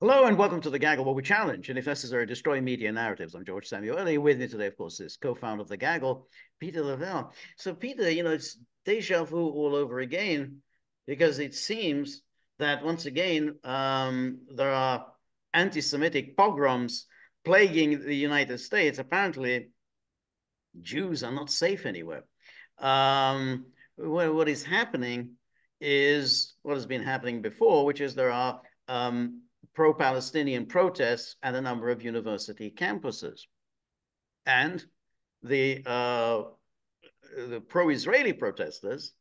Hello and welcome to the Gaggle, where we challenge and, if necessary, destroy media narratives. I'm George Szamuely. With me today, of course, is co-founder of the Gaggle, Peter Lavelle. So, Peter, it's deja vu all over again, because it seems that once again there are anti-Semitic pogroms plaguing the United States. Apparently, Jews are not safe anywhere. What is happening is what has been happening before, which is there are pro-Palestinian protests at a number of university campuses. And the pro-Israeli protesters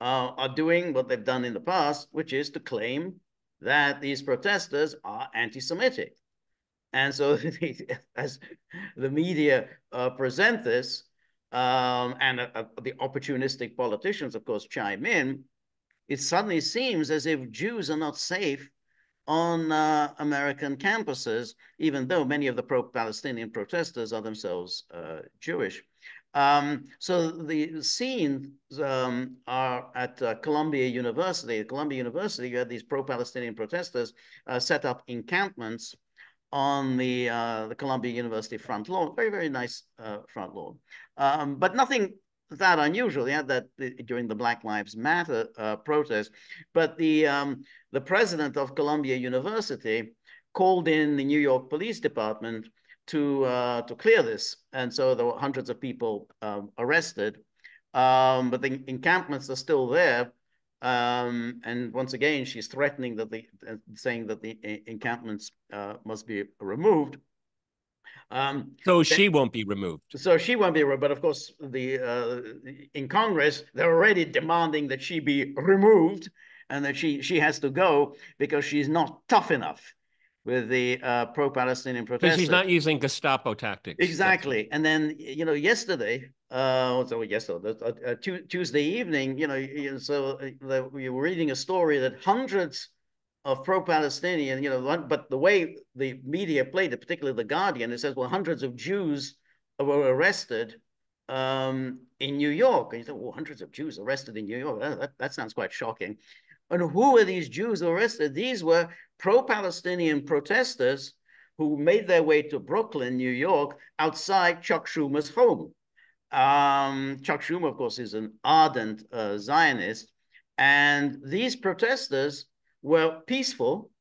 are doing what they've done in the past, which is to claim that these protesters are anti-Semitic. And so as the media present this, and the opportunistic politicians, of course, chime in, it suddenly seems as if Jews are not safe on American campuses, even though many of the pro-Palestinian protesters are themselves Jewish. So the scenes are at Columbia University. At Columbia University, you had these pro-Palestinian protesters set up encampments on the Columbia University front lawn. Very, very nice front lawn. But nothing that unusual. You had that during the Black Lives Matter protest. But the president of Columbia University called in the New York Police Department to clear this. And so there were hundreds of people arrested. But the encampments are still there. And once again, she's threatening that saying that the encampments must be removed. So she won't be removed. So she won't be removed. But of course, in Congress, they're already demanding that she be removed and that she has to go because she's not tough enough with the pro-Palestinian protesters. She's not using Gestapo tactics. Exactly. And then, yesterday, Tuesday evening, so we were reading a story that hundreds of pro-Palestinian, but the way the media played it, particularly The Guardian, it says, well, hundreds of Jews were arrested in New York. And you thought, well, hundreds of Jews arrested in New York. That sounds quite shocking. And who were these Jews arrested? These were pro-Palestinian protesters who made their way to Brooklyn, New York, outside Chuck Schumer's home. Chuck Schumer, of course, is an ardent Zionist. And these protesters were peaceful.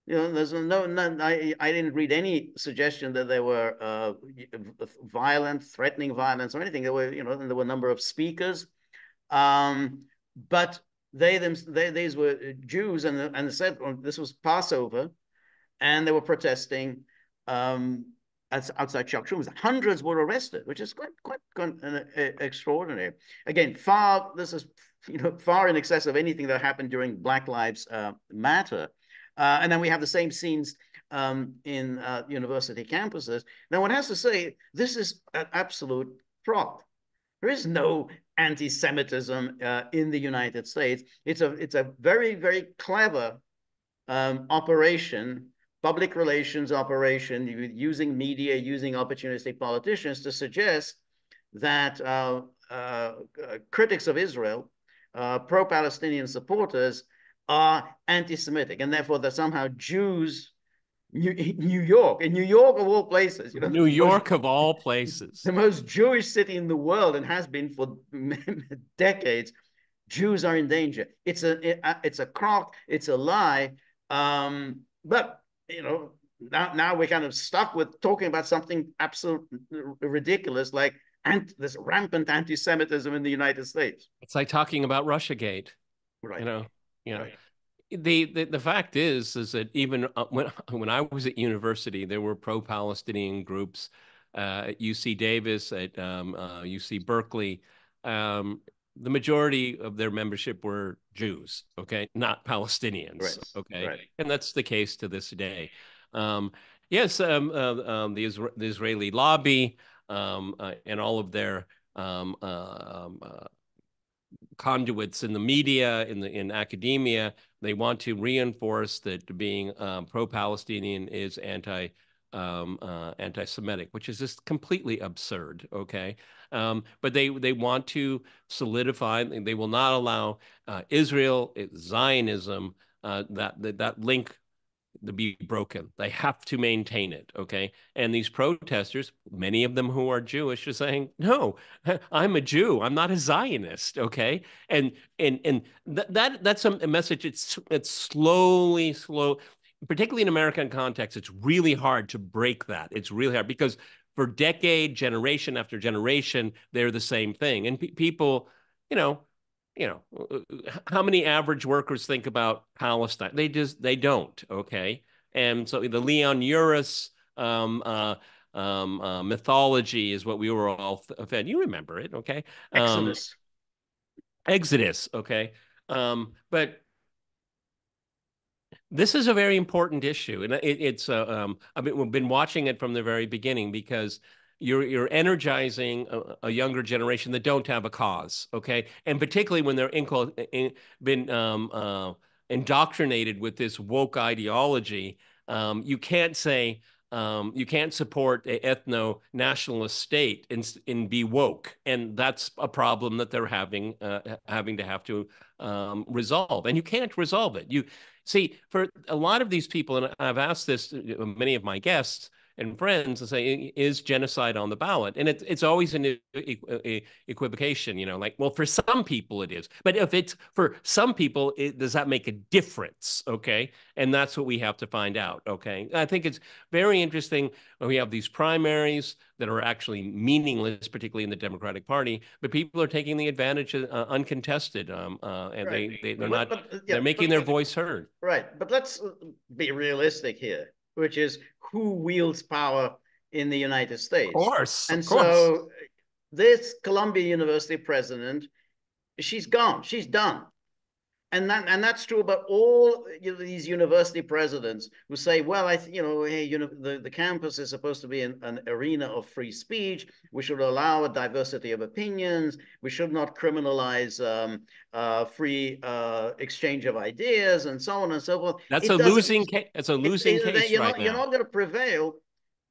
There's I didn't read any suggestion that they were violent, threatening violence or anything. There were, there were a number of speakers. But these were Jews, and said this was Passover, and they were protesting outside Chuck Schumer's. Hundreds were arrested, which is quite extraordinary. Again, this is far in excess of anything that happened during Black Lives Matter. And then we have the same scenes in university campuses. Now, one has to say, this is an absolute fraud. There is no anti-Semitism in the United States. It's a very, very clever operation, public relations operation, using media, using opportunistic politicians to suggest that critics of Israel, pro-Palestinian supporters, are anti-Semitic, and therefore that somehow Jews, New York of all places, New York of all places, the most Jewish city in the world, and has been for decades, Jews are in danger. It's a crock, it's a lie. But now we're kind of stuck with talking about something absolutely ridiculous, like this rampant anti-Semitism in the United States. It's like talking about Russiagate. Right. Right. The fact is that even when I was at university, there were pro-Palestinian groups at UC Davis, at UC Berkeley. The majority of their membership were Jews, okay, not Palestinians, right. okay, right. And that's the case to this day. Yes, the Israeli lobby and all of their conduits in the media, in academia, they want to reinforce that being pro-Palestinian is anti-Semitic, which is just completely absurd. Okay, but they want to solidify. They will not allow Israel, Zionism, that link to be broken. They have to maintain it. Okay. And these protesters, many of them who are Jewish, are saying, no, I'm a Jew. I'm not a Zionist. Okay. And that's a message. It's slow, particularly in American context, it's really hard to break that. It's really hard because for decade, generation after generation, they're the same thing. And people, you know, how many average workers think about Palestine? They don't. Okay. And so the Leon Uris mythology is what we were all fed. You remember it. Okay. Exodus. Exodus. Okay. But this is a very important issue, and it's we've been watching it from the very beginning because you're energizing a younger generation that don't have a cause, okay, and particularly when they're been indoctrinated with this woke ideology, you can't say you can't support a ethno-nationalist state and be woke, and that's a problem that they're having to have to resolve, and you can't resolve it. You see, for a lot of these people, and I've asked this to many of my guests and friends, and say, is genocide on the ballot? And it's always an equivocation, like, well, for some people it is, but if it's for some people, does that make a difference? Okay, and that's what we have to find out. Okay, I think it's very interesting when we have these primaries that are actually meaningless, particularly in the Democratic Party, but people are taking the advantage uncontested, and Right. they're not they're making their voice heard. Right. But let's be realistic here, which is who wields power in the United States. And Of course. so this Columbia University president, she's gone. She's done. And that's true about all these university presidents who say, well, hey, the campus is supposed to be an arena of free speech. We should allow a diversity of opinions. We should not criminalize free exchange of ideas and so on and so forth. That's It a doesn't. losing case. It's a losing case right You're now. not going to prevail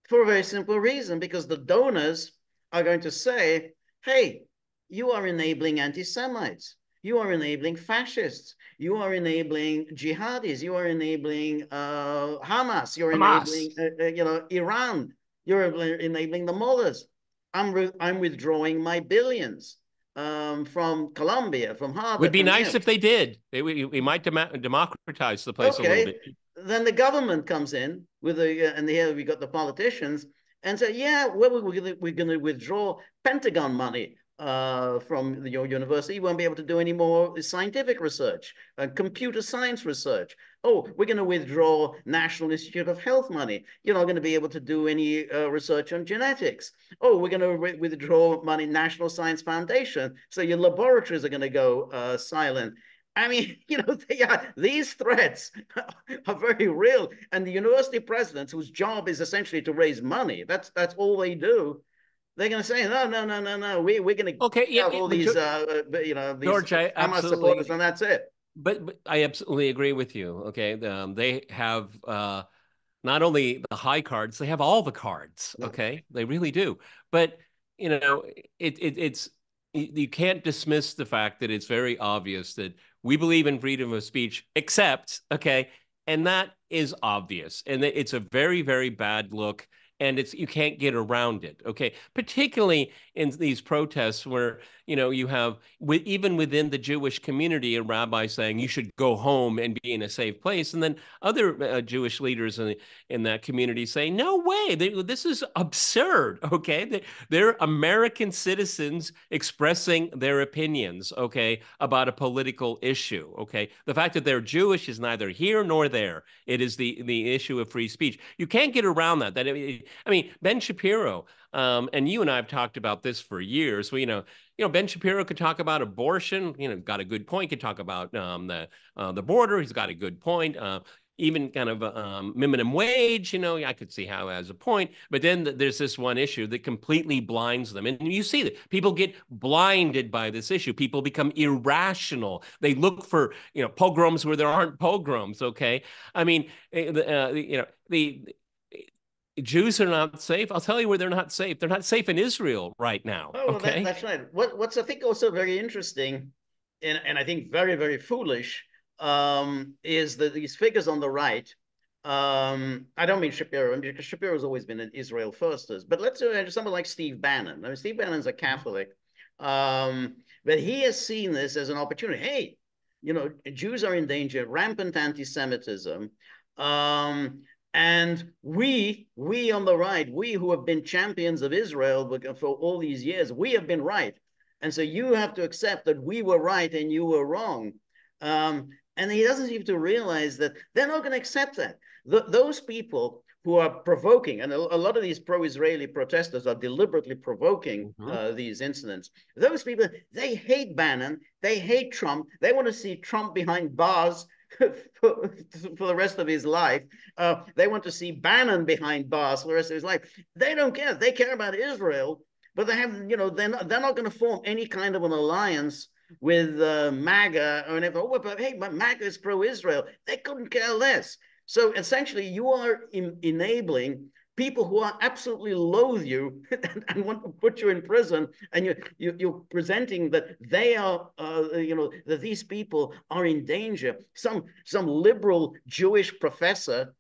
for a very simple reason, because the donors are going to say, hey, you are enabling anti-Semites. You are enabling fascists. You are enabling jihadis. You are enabling Hamas. You're Hamas. enabling, Iran. You're enabling the mullahs. I'm withdrawing my billions from Columbia, from Would Harvard, be from nice Yale. if they did. We might democratize the place a little Okay, bit. then the government comes in with and here we got the politicians and say, yeah, well, we're going to withdraw Pentagon money from your university. You won't be able to do any more scientific research, computer science research. Oh, we're going to withdraw National Institute of Health money. You're not going to be able to do any research on genetics. Oh, we're going to withdraw money, National Science Foundation. So your laboratories are going to go silent. I mean, these threats are very real. And the university presidents, whose job is essentially to raise money, that's all they do. They're going to say, no. We're going to Okay, kick out all but these, these George, I Hamas supporters, absolutely, and that's it. but I absolutely agree with you. Okay, they have not only the high cards, they have all the cards. Yeah. Okay, they really do. But it's you can't dismiss the fact that it's very obvious that we believe in freedom of speech, except okay, and that is obvious, and it's a very, very bad look. And you can't get around it, okay? Particularly in these protests where you have even within the Jewish community a rabbi saying you should go home and be in a safe place, and then other Jewish leaders in that community say no way, this is absurd, okay? They're American citizens expressing their opinions, okay, about a political issue, okay? The fact that they're Jewish is neither here nor there. It is the issue of free speech. You can't get around that. I mean, Ben Shapiro, and you and I have talked about this for years. Ben Shapiro could talk about abortion. Got a good point. Could talk about the border. He's got a good point. Even kind of minimum wage, I could see how as a point. But then there's this one issue that completely blinds them. And you see that people get blinded by this issue. People become irrational. They look for, pogroms where there aren't pogroms, okay? I mean, the Jews are not safe. I'll tell you where they're not safe. They're not safe in Israel right now, Oh, well, okay? that's right. What's I think also very interesting, and I think very, very foolish, is that these figures on the right I don't mean Shapiro, because Shapiro's always been an Israel firsters, but let's say someone like Steve Bannon. I mean, Steve Bannon's a Catholic, but he has seen this as an opportunity. Hey, Jews are in danger, rampant anti-Semitism. And we on the right, we who have been champions of Israel for all these years, we have been right. And so you have to accept that we were right and you were wrong. And he doesn't seem to realize that they're not going to accept that. Those people who are provoking, and a lot of these pro-Israeli protesters are deliberately provoking these incidents. Those people, they hate Bannon, they hate Trump, they want to see Trump behind bars for the rest of his life. They want to see Bannon behind bars for the rest of his life. They don't care. They care about Israel, but they have, they're not going to form any kind of an alliance with MAGA or anything. Oh, but hey, MAGA is pro-Israel. They couldn't care less. So essentially, you are enabling people who are absolutely loathe you and want to put you in prison, and you're presenting that they are, that these people are in danger. Some liberal Jewish professor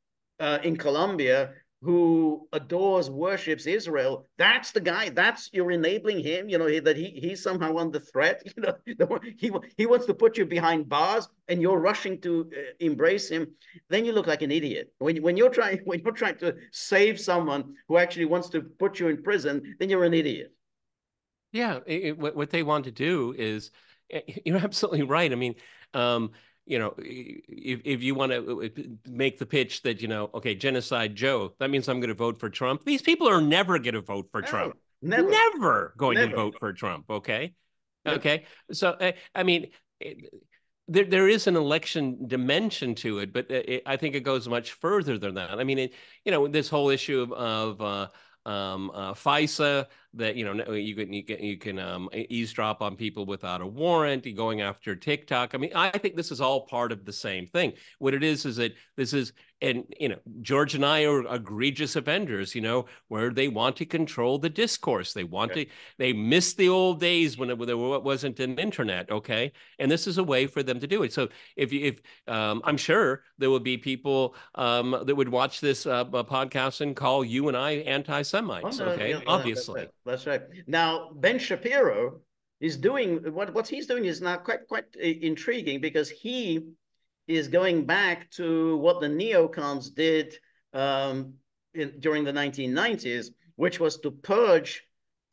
in Colombia who adores, worships Israel, that's the guy, you're enabling him, that he's somehow under threat, he wants to put you behind bars and you're rushing to embrace him. Then you look like an idiot. When you're trying to save someone who actually wants to put you in prison, then you're an idiot. Yeah, what they want to do is, you're absolutely right. I mean, if you want to make the pitch that, okay, genocide Joe, that means I'm going to vote for Trump. These people are never going to vote for Trump. No, never. Never going Never. to vote for Trump. Okay. Yep. Okay. So, I mean, there is an election dimension to it, but I think it goes much further than that. I mean, this whole issue of FISA, that you can eavesdrop on people without a warrant, going after TikTok. I mean, I think this is all part of the same thing. What it is that this is, and George and I are egregious offenders, where they want to control the discourse. They miss the old days when there wasn't an internet, okay? And this is a way for them to do it. So if I'm sure there would be people that would watch this podcast and call you and I anti-Semites, okay? Yeah, Obviously. that's right. Now, Ben Shapiro is doing what he's doing is now quite intriguing, because he is going back to what the neocons did during the 1990s, which was to purge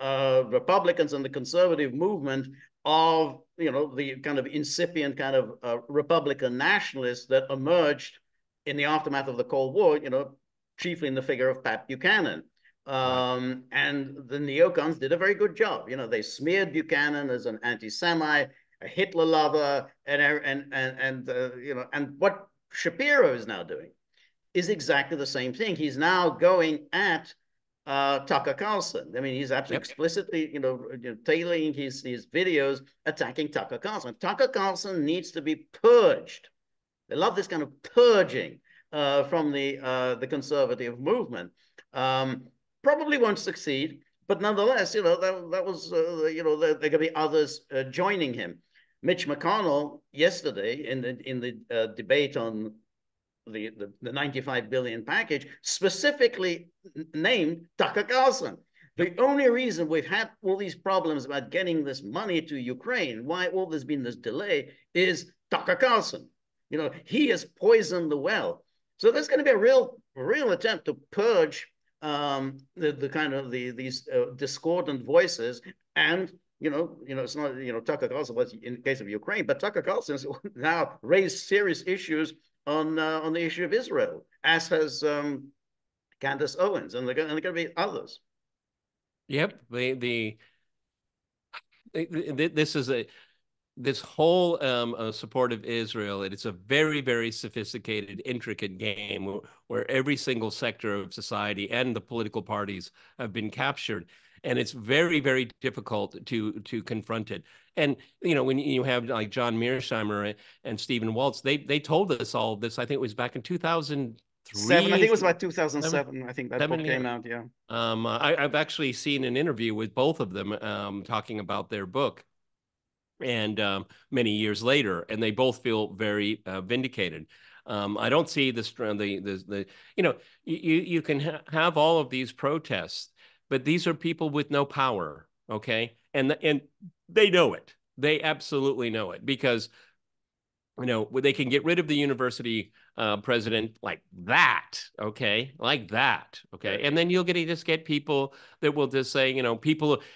Republicans and the conservative movement of the kind of incipient kind of Republican nationalists that emerged in the aftermath of the Cold War, chiefly in the figure of Pat Buchanan. And the neocons did a very good job. They smeared Buchanan as an anti-Semite, a Hitler lover, and what Shapiro is now doing is exactly the same thing. He's now going at Tucker Carlson. I mean, he's absolutely explicitly, tailoring his videos attacking Tucker Carlson. Tucker Carlson needs to be purged. They love this kind of purging from the conservative movement. Probably won't succeed, but nonetheless, that was, there are going to be others joining him. Mitch McConnell yesterday in the debate on the 95 billion package specifically named Tucker Carlson. The only reason we've had all these problems about getting this money to Ukraine, why all there's been this delay, is Tucker Carlson. He has poisoned the well. So there's going to be a real attempt to purge the kind of these discordant voices. And it's not, Tucker Carlson was in the case of Ukraine, but Tucker Carlson has now raised serious issues on the issue of Israel, as has Candace Owens, and there are going to be others. Yep, this whole support of Israel, it's a very, very sophisticated, intricate game where every single sector of society and the political parties have been captured. And it's very, very difficult to confront it. And, when you have like John Mearsheimer and Stephen Waltz, they told us all this, I think it was back in 2003. I think it was about 2007. I think that book came out, yeah. I've actually seen an interview with both of them talking about their book. And many years later, and they both feel very vindicated. I don't see you know, you can have all of these protests, but these are people with no power, okay? And they know it. They absolutely know it because they can get rid of the university president like that, okay, Right. and then just get people that will just say,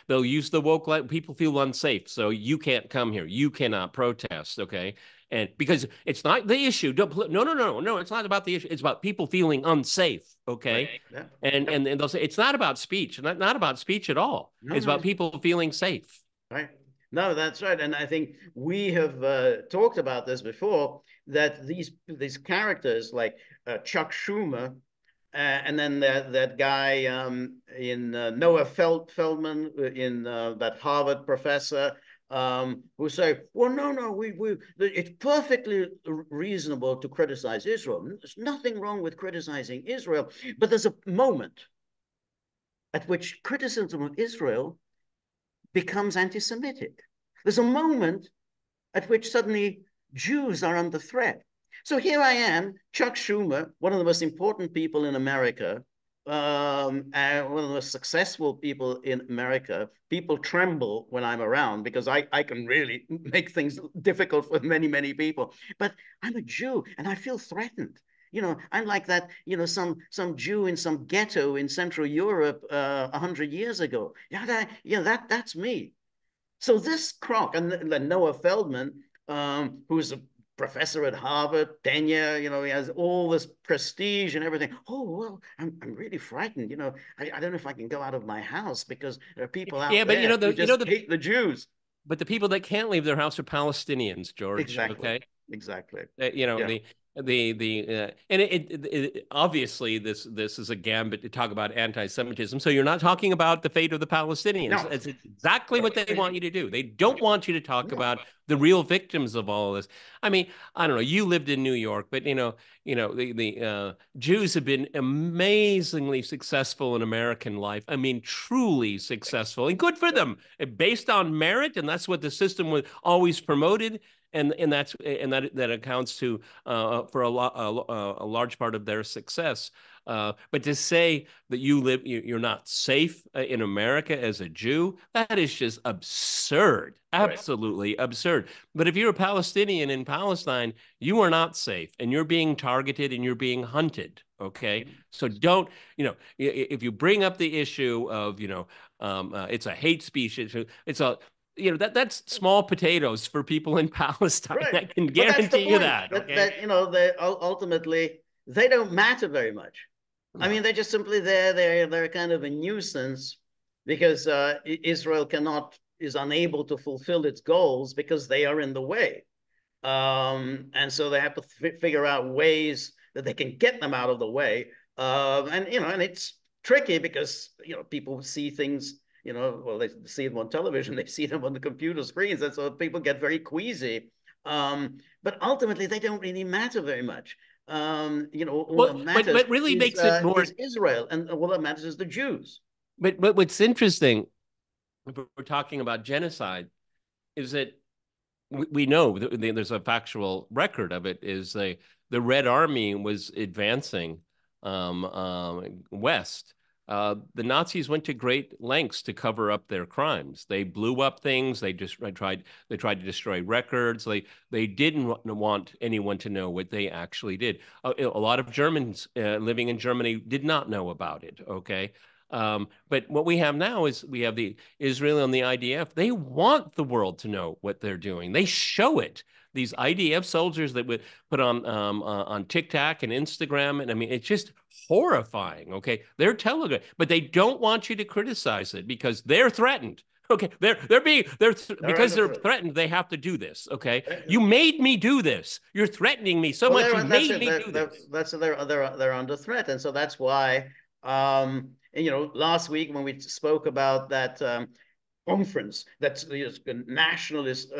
they'll use the woke, like people feel unsafe, so you can't come here, you cannot protest, okay, and because it's not the issue. No, it's not about the issue. It's about people feeling unsafe, Right. okay, Yeah. and they'll say it's not about speech, not about speech at all. No, It's no. about people feeling safe. Right. No, that's right. And I think we have talked about this before, that these characters like Chuck Schumer, and then that guy in Noah Feldman, in that Harvard professor, who say, well, no, it's perfectly reasonable to criticize Israel. There's nothing wrong with criticizing Israel, but there's a moment at which criticism of Israel becomes anti-Semitic. There's a moment at which suddenly Jews are under threat. So here I am, Chuck Schumer, one of the most important people in America, and one of the most successful people in America. People tremble when I'm around because I can really make things difficult for many, many people. But I'm a Jew and I feel threatened. I'm like that, some Jew in some ghetto in Central Europe 100 years ago. That's me. So this crock, and Noah Feldman, who's a professor at Harvard, tenure, he has all this prestige and everything. Oh, well, I'm really frightened. I don't know if I can go out of my house because there are people Yeah, out but there who just hate the Jews. but the people that can't leave their house are Palestinians, George. Exactly. Okay, Exactly. you know Yeah. the and obviously this is a gambit to talk about anti-Semitism. So you're not talking about the fate of the Palestinians. No. It's exactly what they want you to do. They don't want you to talk No. about the real victims of all of this. I mean, I don't know. You lived in New York, but the Jews have been amazingly successful in American life. I mean, truly successful, and good for them, based on merit, and that's what the system was always promoted, and that accounts to for a large part of their success. But to say that you're not safe in America as a Jew, that is just absurd, Right. absolutely absurd. But if you're a Palestinian in Palestine, you are not safe, and you're being targeted and you're being hunted. Okay, so don't, if you bring up the issue of, it's a hate speech issue, that's small potatoes for people in Palestine. Right. I can But that's the guarantee you point. that. Okay. They ultimately they don't matter very much. I mean, they're just simply there. They're kind of a nuisance because Israel is unable to fulfill its goals because they are in the way, and so they have to figure out ways that they can get them out of the way. And it's tricky because people see things. Well, they see them on television, they see them on the computer screens, and so people get very queasy. But ultimately, they don't really matter very much. All that Well, but matters what really makes it more, is Israel, and all that matters is the Jews. but what's interesting, if we're talking about genocide, is that we know there's a factual record of it. Is the Red Army was advancing west. The Nazis went to great lengths to cover up their crimes. They blew up things. They just tried. They tried to destroy records. They didn't want anyone to know what they actually did. A lot of Germans living in Germany did not know about it. Okay. But what we have now is we have the Israel and the IDF. They want the world to know what they're doing. They show it. These IDF soldiers that would put on TikTok and Instagram, and I mean, it's just horrifying. Okay, they're Telegram, but they don't want you to criticize it because they're threatened. Okay, They're because under they're threat. threatened. They have to do this. Okay, you made me do this. You're threatening me so Well, much. You that's made it. me do this. They're under threat, and so that's why. And, last week when we spoke about that conference, that's a nationalist,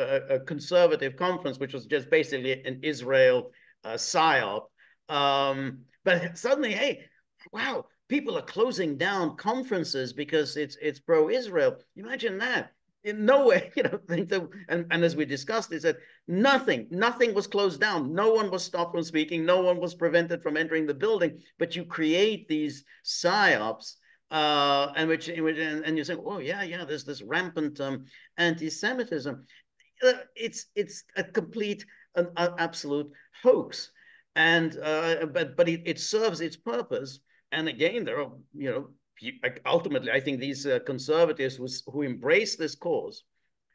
conservative conference, which was just basically an Israel psyop. But suddenly, hey, wow, people are closing down conferences because it's pro-Israel. Imagine that. in no way, and as we discussed, he said nothing was closed down. No one was stopped from speaking. No one was prevented from entering the building. But you create these psyops, and you say, oh yeah, there's this rampant anti-Semitism. It's a complete, an absolute hoax, and but it serves its purpose. And again, there are ultimately, I think these conservatives who embrace this cause,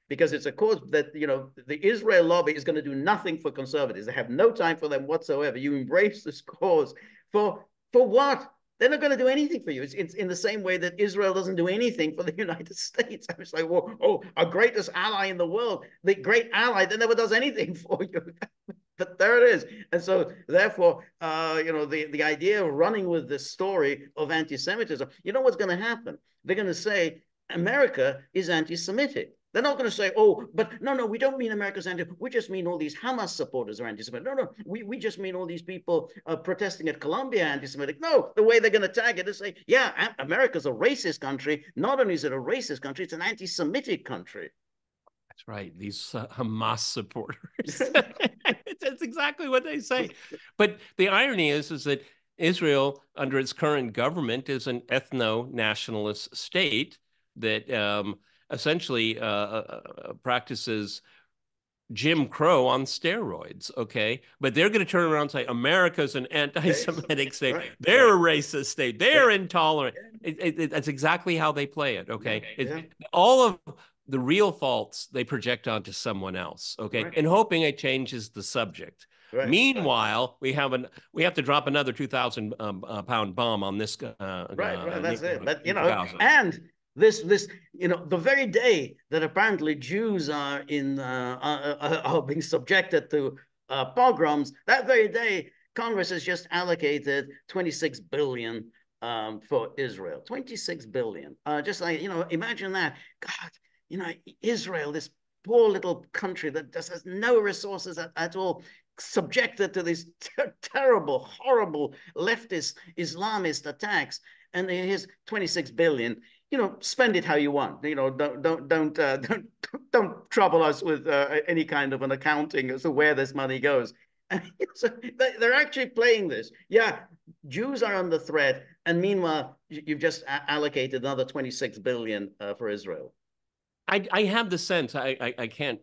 because it's a cause that the Israel lobby is going to do nothing for conservatives. They have no time for them whatsoever. You embrace this cause for what? They're not going to do anything for you. It's in the same way that Israel doesn't do anything for the United States. I was like, well, oh, our greatest ally in the world, the great ally that never does anything for you. But there it is. And so therefore, the idea of running with this story of anti-Semitism, you know what's going to happen? They're going to say America is anti-Semitic. They're not going to say, oh, but no, we don't mean America's anti. We just mean all these Hamas supporters are anti-Semitic. No, we just mean all these people protesting at Columbia anti-Semitic. No, the way they're going to tag it is say, yeah, America's a racist country. Not only is it a racist country, it's an anti-Semitic country. That's right. These Hamas supporters. That's exactly what they say. But the irony is that Israel, under its current government, is an ethno-nationalist state that essentially practices Jim Crow on steroids, okay? But they're going to turn around and say America's an anti-Semitic state. Right. They're a racist state. They're intolerant. That's exactly how they play it, okay? All of the real faults they project onto someone else, okay? And hoping it changes the subject. Meanwhile, we have to drop another 2,000 pound bomb on this. Right. That's it. But and this the very day that apparently Jews are are being subjected to pogroms, that very day Congress has just allocated 26 billion for Israel. 26 billion. Just like imagine that. God, Israel, this poor little country that just has no resources at all, subjected to these terrible, horrible leftist Islamist attacks, and here's 26 billion. Spend it how you want. Don't trouble us with any kind of an accounting as to where this money goes. So they're actually playing this. Yeah, Jews are under threat, and meanwhile, you've just allocated another 26 billion for Israel. I have the sense, I can't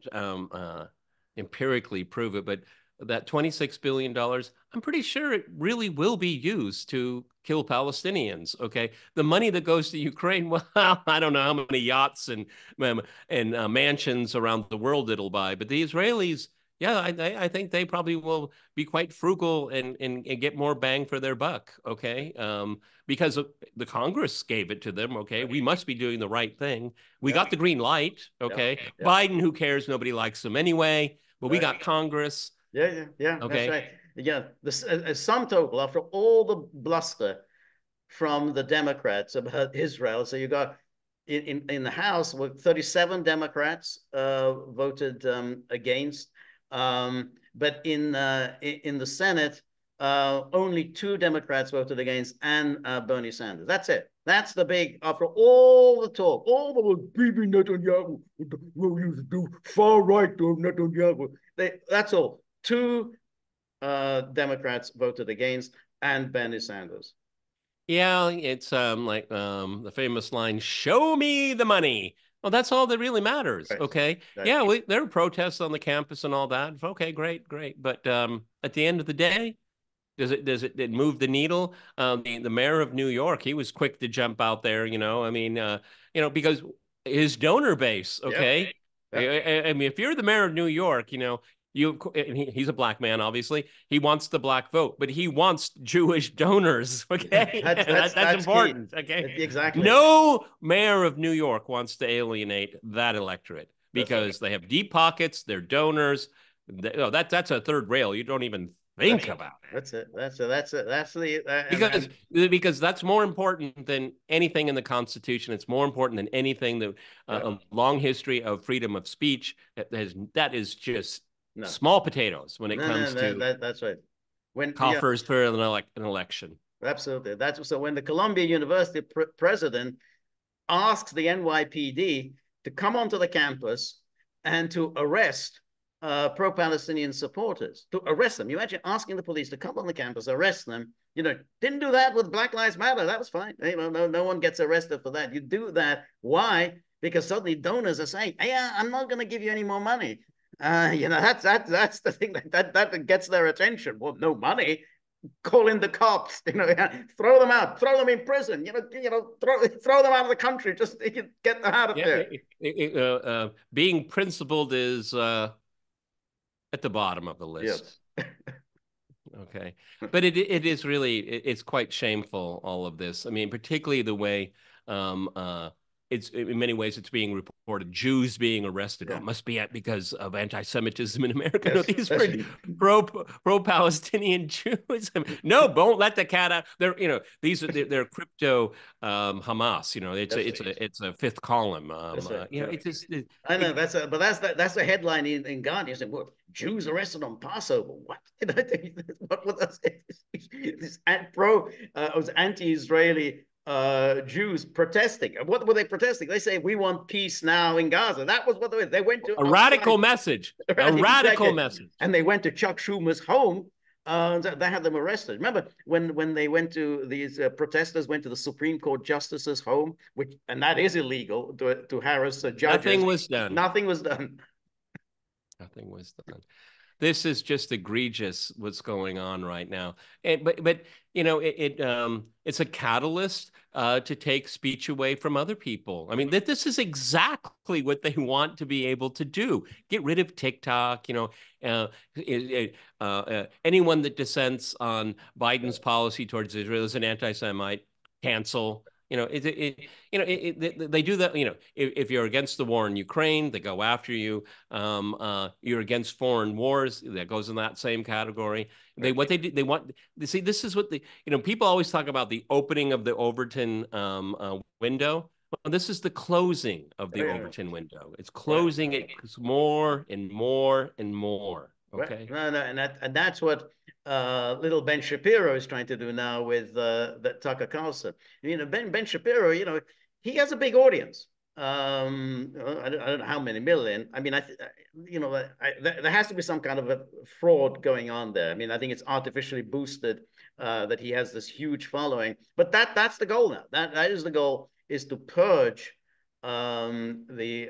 empirically prove it, but that $26 billion, I'm pretty sure it really will be used to kill Palestinians, okay? The money that goes to Ukraine, well, I don't know how many yachts and mansions around the world it'll buy, but the Israelis, yeah, I think they probably will be quite frugal and get more bang for their buck, okay? Because the Congress gave it to them, okay? We must be doing the right thing. We got the green light, okay? Biden, who cares? Nobody likes him anyway, but we got Congress. Yeah, okay. That's right. Yeah, the sum total after all the bluster from the Democrats about Israel. So you got in the House, with 37 Democrats voted against, but in the Senate, only 2 Democrats voted against, and Bernie Sanders. That's it. That's the big, after all the talk, all the Bibi Netanyahu, far right to Netanyahu. That's all. 2 Democrats voted against, and Bernie Sanders. Yeah, it's like the famous line, "Show me the money." Well, that's all that really matters. Right. Okay. Right. Yeah, there were protests on the campus and all that. Okay, great. But at the end of the day, does it move the needle? The mayor of New York, he was quick to jump out there. I mean, because his donor base. Okay. Yeah. I mean, if you're the mayor of New York, he's a black man, obviously. He wants the black vote, but he wants Jewish donors. Okay, that's important. Key. Okay, exactly. No mayor of New York wants to alienate that electorate because they have deep pockets. They're donors. That's a third rail. You don't even think about it. That's the because that's more important than anything in the Constitution. It's more important than anything that a long history of freedom of speech. That is just. No. Small potatoes when it comes to that's right. When coffers for an election. Absolutely. That's so when the Columbia University president asks the NYPD to come onto the campus and to arrest pro-Palestinian supporters, to arrest them. You imagine asking the police to come on the campus, arrest them. You know, didn't do that with Black Lives Matter. That was fine. You know, no one gets arrested for that. You do that. Why? Because suddenly donors are saying, yeah, I'm not going to give you any more money. You know, that's the thing that gets their attention. Well, no money. Call in the cops, you know, throw them out, throw them in prison, throw them out of the country, just get them out of there. Being principled is at the bottom of the list. Yes. Okay. But it is really, it's quite shameful, all of this. I mean, particularly the way it's in many ways it's being reported, Jews being arrested. Yeah. Oh, it must be because of anti-Semitism in America. Yes, no, these were pro-Palestinian Jews. No, don't let the cat out. They're, you know, they're crypto Hamas. You know, it's a fifth column. You know, it's just. I know that's the headline in Guardian. Saying, well, Jews arrested on Passover. What? What was this anti-Israeli Jews protesting? What were they protesting? They say we want peace now in Gaza. That was what they went to. A radical message. A radical message. And they went to Chuck Schumer's home. They had them arrested. Remember when they went to these protesters went to the Supreme Court justice's home, and that is illegal to harass judges. Nothing was done. Nothing was done. Nothing was done. This is just egregious what's going on right now. But you know, it's a catalyst to take speech away from other people. I mean, this is exactly what they want to be able to do. Get rid of TikTok, you know, anyone that dissents on Biden's policy towards Israel is an anti-Semite, cancel. You know, they do that. You know, if you're against the war in Ukraine, they go after you. You're against foreign wars, that goes in that same category. They want. See, this is what people always talk about, the opening of the Overton window. Well, this is the closing of the Overton window. It's closing it more and more and more. Okay. Right. No, and that's what little Ben Shapiro is trying to do now with Tucker Carlson. You know, Ben Shapiro, you know, he has a big audience. I don't know how many million. I mean, there has to be some kind of a fraud going on there. I mean, I think it's artificially boosted that he has this huge following. But that's the goal now. That is the goal, is to purge the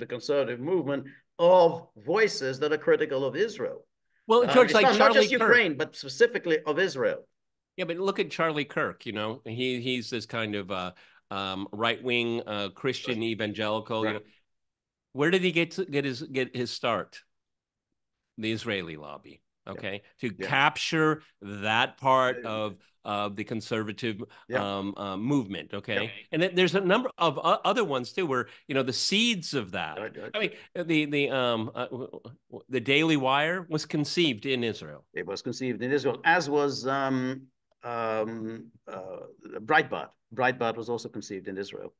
conservative movement of voices that are critical of Israel. Well, George, like not just Ukraine, but specifically of Israel. Yeah, but look at Charlie Kirk. You know, he's this kind of right-wing Christian evangelical. Right. You know, where did he get his start? The Israeli lobby. Okay, to capture that part of the conservative movement. Okay, and then there's a number of other ones too, where the seeds of that. I mean, the Daily Wire was conceived in Israel. It was conceived in Israel, as was Breitbart. Breitbart was also conceived in Israel.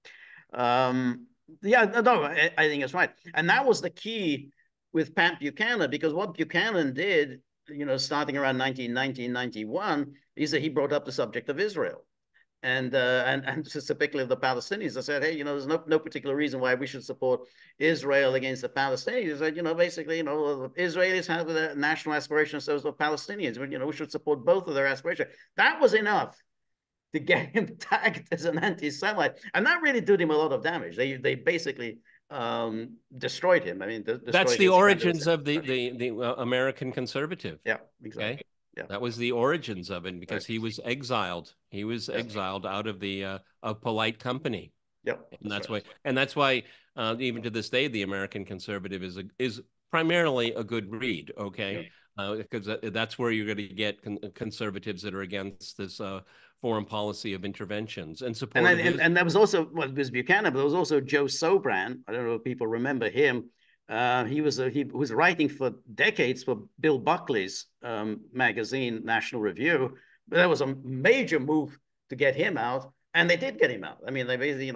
I think it's right, and that was the key with Pat Buchanan, because what Buchanan did, starting around 1991, is that he brought up the subject of Israel, and specifically of the Palestinians. I said, hey, there's no particular reason why we should support Israel against the Palestinians. I said, basically, Israelis have their national aspirations, so do Palestinians. We should support both of their aspirations. That was enough to get him tagged as an anti-Semite, and that really did him a lot of damage. They basically destroyed him. I mean, that's the origins of the American conservative. Yeah, exactly. Okay? Yeah. That was the origins of it, because he was exiled. He was exiled out of the of polite company. Yep. And that's why even to this day the American conservative is primarily a good read. Okay, because that's where you're going to get conservatives that are against this foreign policy of interventions and support. And there was also, well, there's Buchanan, but there was also Joe Sobran. I don't know if people remember him. He was writing for decades for Bill Buckley's magazine, National Review. But that was a major move to get him out, and they did get him out. I mean, they basically,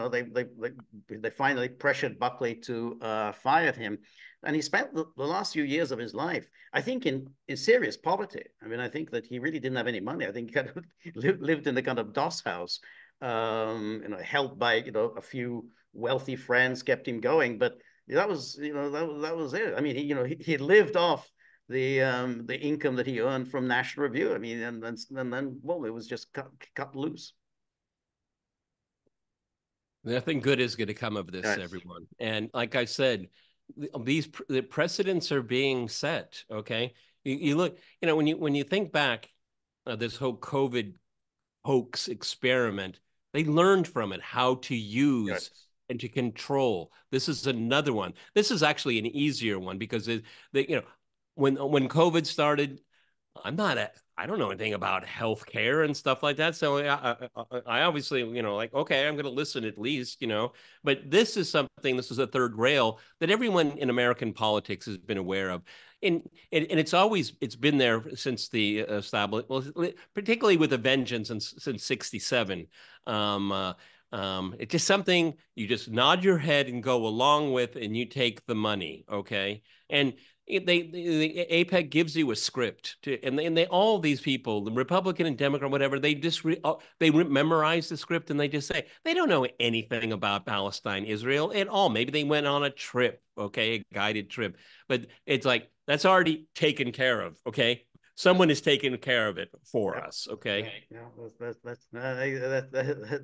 they finally pressured Buckley to fire him, and he spent the last few years of his life, I think, in serious poverty. I mean, I think that he really didn't have any money. I think he kind of lived in the kind of doss house. helped by, a few wealthy friends kept him going. But that was, that was it. I mean, he lived off the income that he earned from National Review. I mean, and then well, it was just cut loose. Nothing good is going to come of this, Right. everyone. And like I said, the precedents are being set. Okay, you look, when you think back, this whole COVID hoax experiment, they learned from it how to Right. use and to control. This is another one. This is actually an easier one because when COVID started, I don't know anything about healthcare and stuff like that. So I obviously, like, okay, I'm going to listen at least, but this is a third rail that everyone in American politics has been aware of. And it's been there since the establishment, well, particularly with a vengeance since 67. It's just something you just nod your head and go along with, and you take the money. Okay. And the APEC gives you a script and all these people, the Republican and Democrat, whatever, they memorize the script and they just say they don't know anything about Palestine, Israel at all. Maybe they went on a trip, okay, a guided trip, but it's like that's already taken care of. Okay, someone is taking care of it for Yep. us. Okay. Yeah,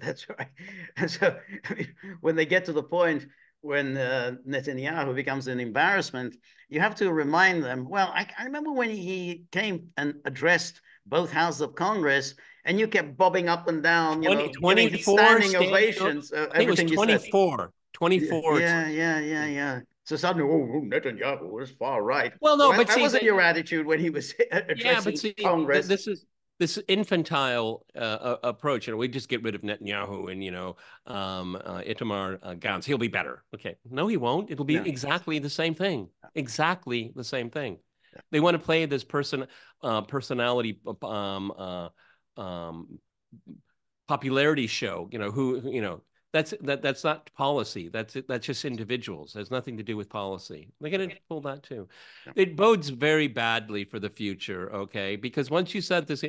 that's right. And so, I mean, when they get to the point when Netanyahu becomes an embarrassment, you have to remind them. Well, I remember when he came and addressed both houses of Congress, and you kept bobbing up and down, 20, giving 24 standing standing. ovations, I think it was everything you said. 24, Yeah, 24. yeah, yeah, yeah, yeah. So suddenly, oh, Netanyahu was far right. Well, Well, no, but that see, wasn't your attitude when he was yeah, but addressing see, Congress. this is this infantile approach. We just get rid of Netanyahu and Itamar Gantz. He'll be better. Okay, no, he won't. It'll be No. exactly the same thing. Yeah. Exactly the same thing. Yeah. They want to play this personality um, popularity show. That's not policy. That's just individuals. It has nothing to do with policy. They're going to pull that too. Yeah. It bodes very badly for the future. Okay, because once you set this,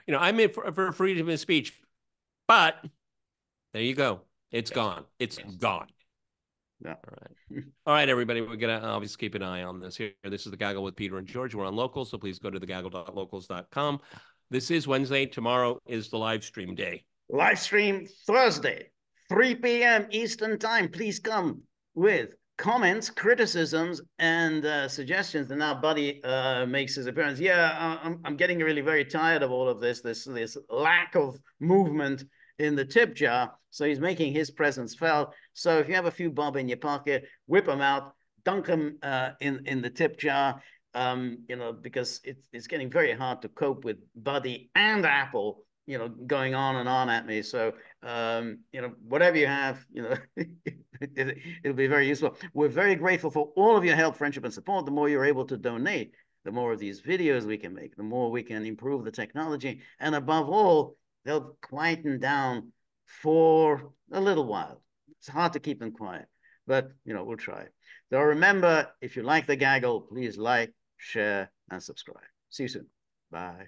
I'm in for freedom of speech, but there you go. It's Yes. gone. It's Yes. gone. Yeah. All right. All right, everybody. We're going to obviously keep an eye on this here. This is the Gaggle with Peter and George. We're on Locals, so please go to thegaggle.locals.com. This is Wednesday. Tomorrow is the live stream day. Live stream Thursday, 3 p.m. Eastern Time. Please come with comments, criticisms, and suggestions. And now Buddy makes his appearance. Yeah, I'm getting really very tired of all of this lack of movement in the tip jar. So he's making his presence felt. So if you have a few bob in your pocket, whip them out, dunk them in the tip jar. Because it's getting very hard to cope with Buddy and Apple, going on at me. So, whatever you have, it'll be very useful. We're very grateful for all of your help, friendship, and support. The more you're able to donate, the more of these videos we can make, the more we can improve the technology. And above all, they'll quieten down for a little while. It's hard to keep them quiet, but, we'll try. So remember, if you like the gaggle, please like, share, and subscribe. See you soon. Bye.